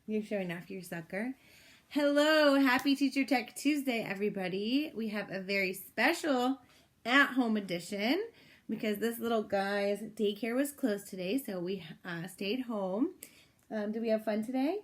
You're showing off your sucker. Hello, happy Teacher Tech Tuesday, everybody. We have a very special at-home edition because this little guy's daycare was closed today, so we stayed home. Did we have fun today?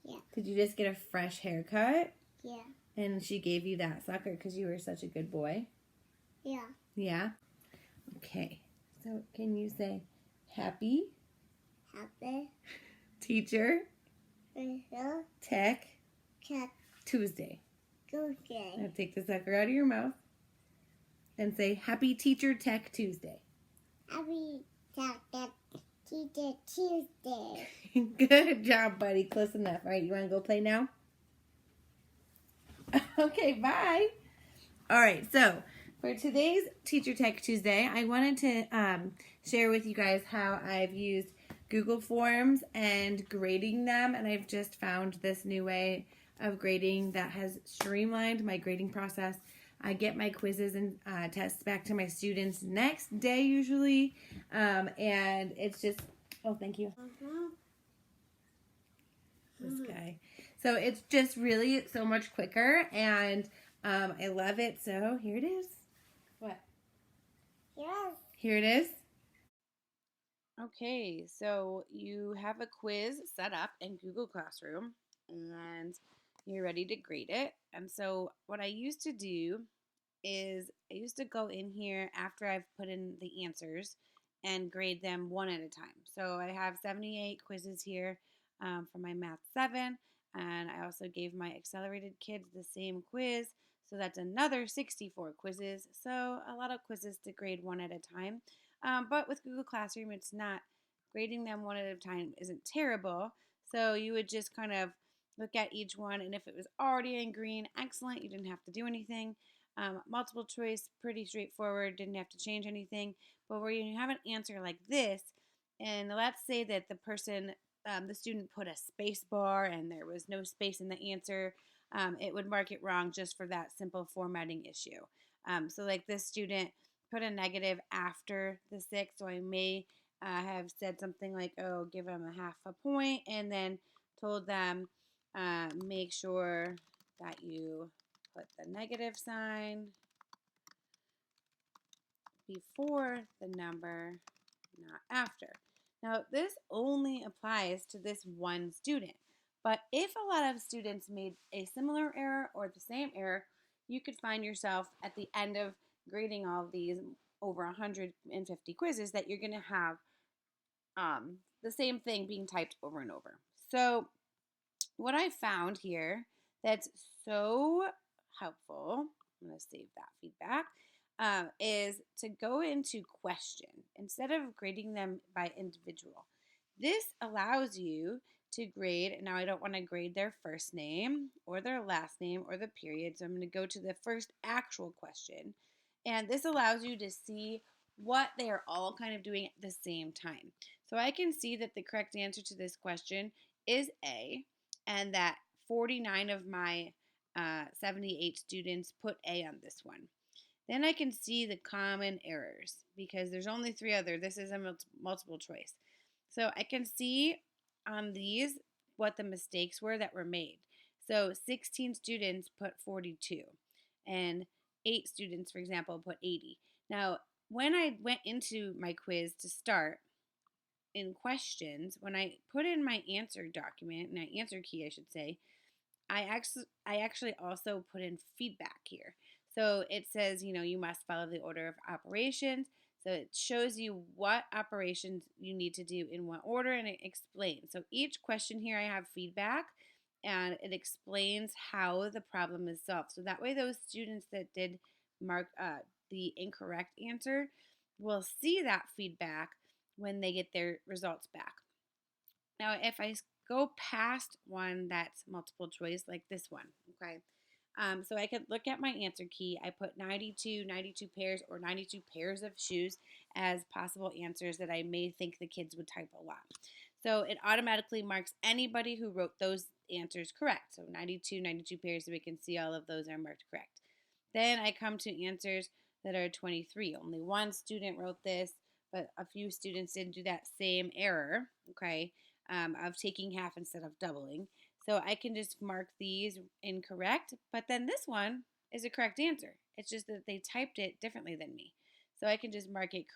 Yeah. Did you just get a fresh haircut? Yeah. And she gave you that sucker because you were such a good boy? Yeah. Yeah? Okay. So can you say happy Happy Teacher Little Tech Cat Tuesday? Now Tuesday. take the sucker out of your mouth and say happy Teacher Tech Tuesday. Happy Cat Teacher Tuesday. Good job, buddy. Close enough. All right, you want to go play now? Okay, bye. All right, so for today's Teacher Tech Tuesday, I wanted to share with you guys how I've used Google Forms and grading them, and I've just found this new way of grading that has streamlined my grading process. I get my quizzes and tests back to my students next day usually, and it's just, oh, thank you. This guy. So it's just really so much quicker, and I love it. So here it is. What? Yes. Here it is. Okay, so you have a quiz set up in Google Classroom, and you're ready to grade it. And so what I used to do is I used to go in here after I've put in the answers and grade them one at a time. So I have 78 quizzes here for my Math 7, and I also gave my accelerated kids the same quiz. So that's another 64 quizzes. So a lot of quizzes to grade one at a time. But with Google Classroom, it's not grading them one at a time isn't terrible. So you would just kind of look at each one, and if it was already in green, excellent, you didn't have to do anything. Multiple choice, pretty straightforward, didn't have to change anything. But where you have an answer like this, and let's say that the person, the student put a space bar and there was no space in the answer, it would mark it wrong just for that simple formatting issue. So like this student put a negative after the 6, so I may have said something like, oh, give them a half a point, and then told them make sure that you put the negative sign before the number, not after. Now, this only applies to this one student, but if a lot of students made a similar error or the same error, you could find yourself at the end of grading all of these over 150 quizzes that you're going to have the same thing being typed over and over. So what I found here that's so helpful, I'm going to save that feedback, is to go into question instead of grading them by individual. This allows you to grade, now I don't want to grade their first name or their last name or the period, so I'm going to go to the first actual question. And this allows you to see what they are all kind of doing at the same time. So I can see that the correct answer to this question is A, and that 49 of my 78 students put A on this one. Then I can see the common errors because there's only 3 other. This is a multiple choice. So I can see on these what the mistakes were that were made. So 16 students put 42 and 8 students, for example, put 80. Now, when I went into my quiz to start, in questions, when I put in my answer document, my answer key, I should say, I actually also put in feedback here. So it says, you must follow the order of operations. So it shows you what operations you need to do in what order, and it explains. So each question here I have feedback, and it explains how the problem is solved. So that way those students that did mark the incorrect answer will see that feedback when they get their results back. Now, if I go past one that's multiple choice, like this one, okay, so I could look at my answer key. I put 92 pairs or 92 pairs of shoes as possible answers that I may think the kids would type a lot. So it automatically marks anybody who wrote those answers correct. So 92 pairs, so we can see all of those are marked correct. Then I come to answers that are 23. Only one student wrote this, but a few students didn't do that same error, okay, of taking half instead of doubling. So I can just mark these incorrect, but then this one is a correct answer. It's just that they typed it differently than me. So I can just mark it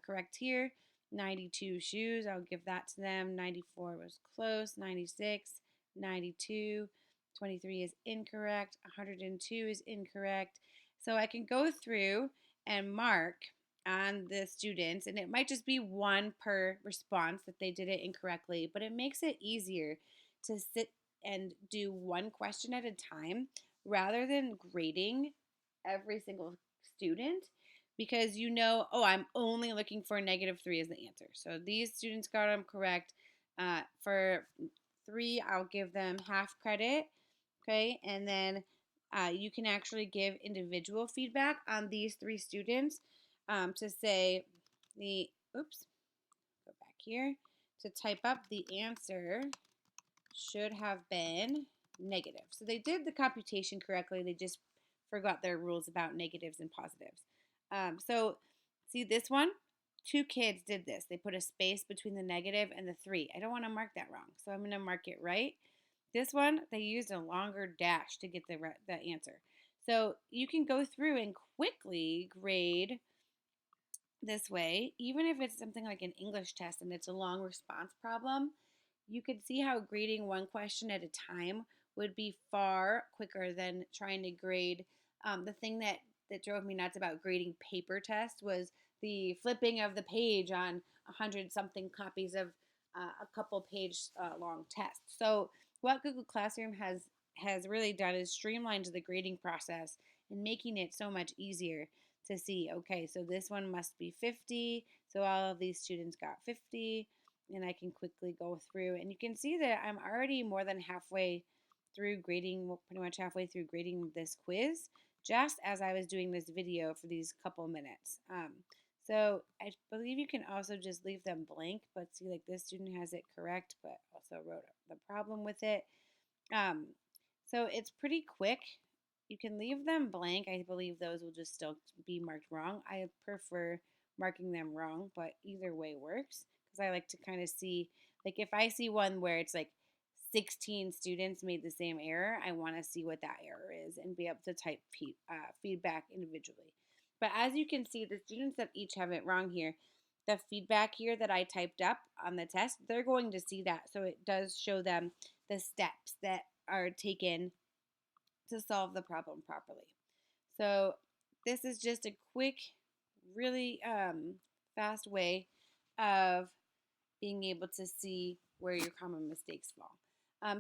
correct here. 92 shoes, I'll give that to them. 94 was close. 96, 92, 23 is incorrect. 102 is incorrect. So I can go through and mark on the students, and it might just be one per response that they did it incorrectly, but it makes it easier to sit and do one question at a time rather than grading every single student, because oh, I'm only looking for -3 as the answer. So these students got them correct. For 3, I'll give them half credit. Okay, and then you can actually give individual feedback on these 3 students, to say oops, go back here, to type up the answer should have been negative. So they did the computation correctly. They just forgot their rules about negatives and positives. So see this one? 2 kids did this. They put a space between the negative and the 3. I don't want to mark that wrong, so I'm going to mark it right. This one, they used a longer dash to get the answer. So you can go through and quickly grade this way, even if it's something like an English test and it's a long response problem. You could see how grading one question at a time would be far quicker than trying to grade. The thing that drove me nuts about grading paper tests was the flipping of the page on 100 something copies of a couple page long test. So what Google Classroom has really done is streamlined the grading process and making it so much easier to see, okay, so this one must be 50, so all of these students got 50, and I can quickly go through, and you can see that I'm already more than halfway through grading, well, pretty much halfway through grading this quiz, just as I was doing this video for these couple minutes. So I believe you can also just leave them blank, but see, like, this student has it correct, but also wrote the problem with it. Um, so it's pretty quick. You can leave them blank. I believe those will just still be marked wrong. I prefer marking them wrong, but either way works, because I like to kind of see, like, if I see one where it's like 16 students made the same error, I want to see what that error is and be able to type feedback individually. But as you can see, the students that each have it wrong here, the feedback here that I typed up on the test, they're going to see that. So it does show them the steps that are taken to solve the problem properly. So this is just a quick, really fast way of being able to see where your common mistakes fall.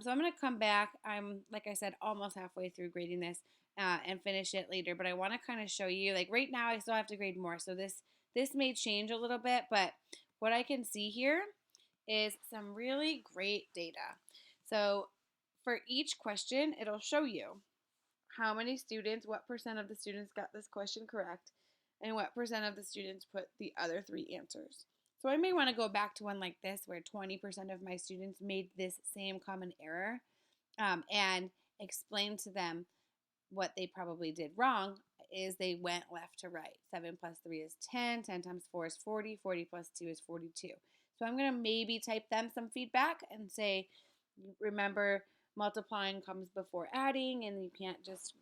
So I'm going to come back. I'm, like I said, almost halfway through grading this and finish it later. But I want to kind of show you, like right now I still have to grade more. So this may change a little bit. But what I can see here is some really great data. So for each question, it'll show you how many students, what percent of the students got this question correct, and what percent of the students put the other 3 answers. So I may want to go back to one like this where 20% of my students made this same common error, and explain to them what they probably did wrong is they went left to right. 7 plus 3 is 10, 10 times 4 is 40, 40 plus 2 is 42. So I'm going to maybe type them some feedback and say, remember, multiplying comes before adding, and you can't just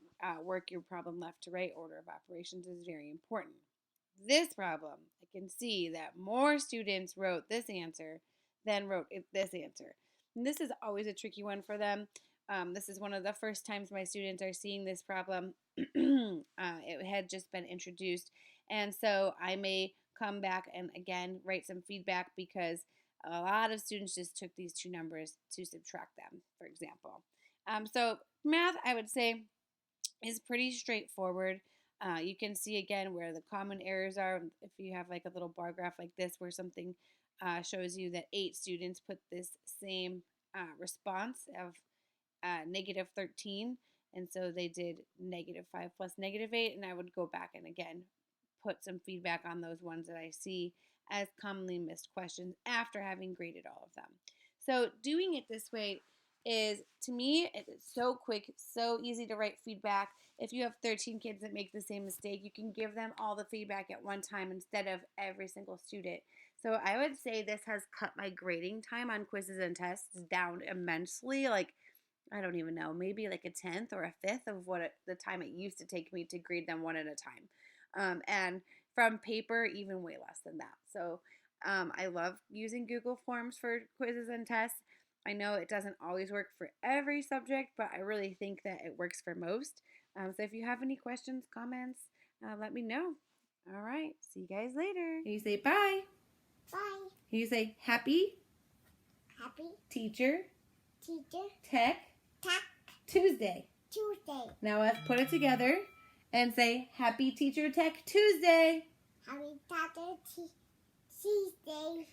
work your problem left to right. Order of operations is very important. This problem, I can see that more students wrote this answer than wrote this answer. And this is always a tricky one for them. This is one of the first times my students are seeing this problem. It had just been introduced, and so I may come back and again write some feedback because a lot of students just took these 2 numbers to subtract them, for example. So math, I would say, is pretty straightforward. You can see again where the common errors are. If you have like a little bar graph like this where something shows you that 8 students put this same response of -13, and so they did -5 plus -8, and I would go back and again put some feedback on those ones that I see as commonly missed questions after having graded all of them. So doing it this way is, to me, it's so quick, so easy to write feedback. If you have 13 kids that make the same mistake, you can give them all the feedback at one time instead of every single student. So I would say this has cut my grading time on quizzes and tests down immensely. Like I don't even know, maybe like a tenth or a fifth of the time it used to take me to grade them one at a time. And from paper, even way less than that. So I love using Google Forms for quizzes and tests. I know it doesn't always work for every subject, but I really think that it works for most. So if you have any questions, comments, let me know. All right. See you guys later. You say bye. Bye. You say happy Happy teacher teacher tech tech Tuesday. Tuesday. Now let's put it together and say happy teacher tech Tuesday. Happy Teacher Tuesday.